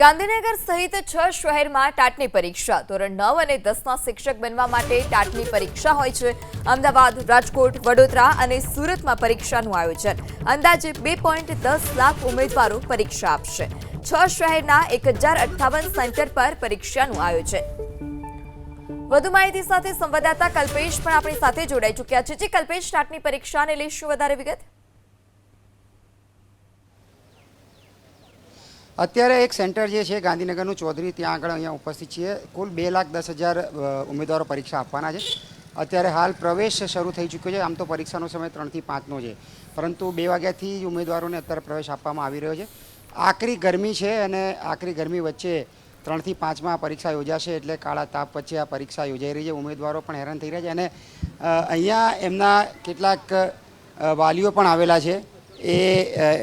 ગાંધીનગર સહિત 6 શહેરમાં ટાટની પરીક્ષા ધોરણ 9 અને 10ના શિક્ષક બનવા માટે ટાટની પરીક્ષા હોય છે। અમદાવાદ, રાજકોટ, વડોદરા અને સુરતમાં પરીક્ષાનું આયોજન। અંદાજે 2.10 લાખ ઉમેદવારો પરીક્ષા આપશે। 6 શહેરના 1058 સેન્ટર પર પરીક્ષાનું આયોજન। વધુ માહિતી સાથે સંવાદદાતા કલ્પેશ પણ આપણી સાથે જોડાઈ ચૂક્યા છે। જી કલ્પેશ, ટાટની પરીક્ષાને લઈ શું વધારે વિગત? અત્યારે એક સેન્ટર જે છે ગાંધીનગરનું ચૌધરી, ત્યાં આગળ અહીંયા ઉપસ્થિત છીએ। કુલ 2,10,000 ઉમેદવારો પરીક્ષા આપવાના છે। અત્યારે હાલ પ્રવેશ શરૂ થઈ ચૂક્યો છે। આમ તો પરીક્ષાનો સમય 3 થી 5નો છે, પરંતુ 2 વાગ્યાથી જ ઉમેદવારોને અત્યારે પ્રવેશ આપવામાં આવી રહ્યો છે। આકરી ગરમી છે અને આકરી ગરમી વચ્ચે 3 થી 5માં પરીક્ષા યોજાશે, એટલે કાળા તાપ વચ્ચે આ પરીક્ષા યોજાઈ રહી છે। ઉમેદવારો પણ હેરાન થઈ રહ્યા છે અને અહીંયા એમના કેટલાક વાલીઓ પણ આવેલા છે।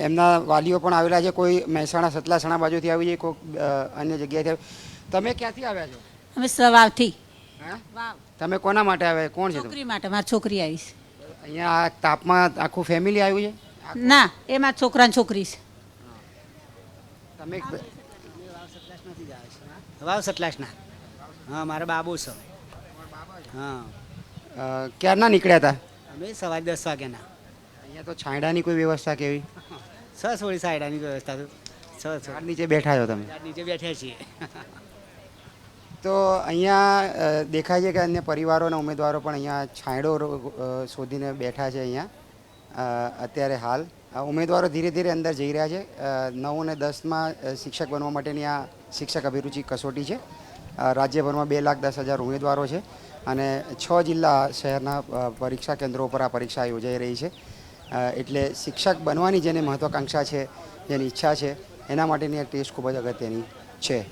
એમના વાલીઓ પણ આવેલા છે। કોઈ મહેસાણા સતલાસણા બાજુથી આવી છે, કોઈ અન્ય જગ્યાએથી। તમે ક્યાંથી આવ્યા છો? અમે સવારથી હા, તમે કોના માટે આવ્યા? કોણ છે તમે? છોકરી માટે, મારી છોકરી આવી છે। અહીંયા આ તાપમાં આખું ફેમિલી આવ્યું છે? ના, એ મારા છોકરા ને છોકરી છે। તમે વાવ સતલાસના। હા, મારા બાબુ છે। હા, ક્યારના નીકળ્યા હતા? અમે સવારે 10 વાગ્યાના। અહીંયા તો છાંયડાની કોઈ વ્યવસ્થા કેવી? થોડી સાઈડાની વ્યવસ્થા તો ઝાડ નીચે બેઠા છો તમે? નીચે બેઠ્યા છીએ। તો અહીંયા દેખાય છે કે અન્ય પરિવારો અને ઉમેદવારો પણ અહીંયા છાંયડો શોધીને બેઠા છે। અહીંયા અત્યારે હાલ ઉમેદવારો ધીરે ધીરે અંદર જઈ રહ્યા છે। 9 અને 10માં શિક્ષક બનવા માટેની આ શિક્ષક અભિરુચિ કસોટી છે। રાજ્યભરમાં 2,10,000 ઉમેદવારો છે અને 6 જિલ્લા શહેરના પરીક્ષા કેન્દ્રો પર આ પરીક્ષા યોજાઈ રહી છે। એટલે શિક્ષક બનવાની જેને મહત્વાકાંક્ષા છે, જેની ઈચ્છા છે, એના માટેની આ ટેસ્ટ ખૂબ જ અગત્યની છે।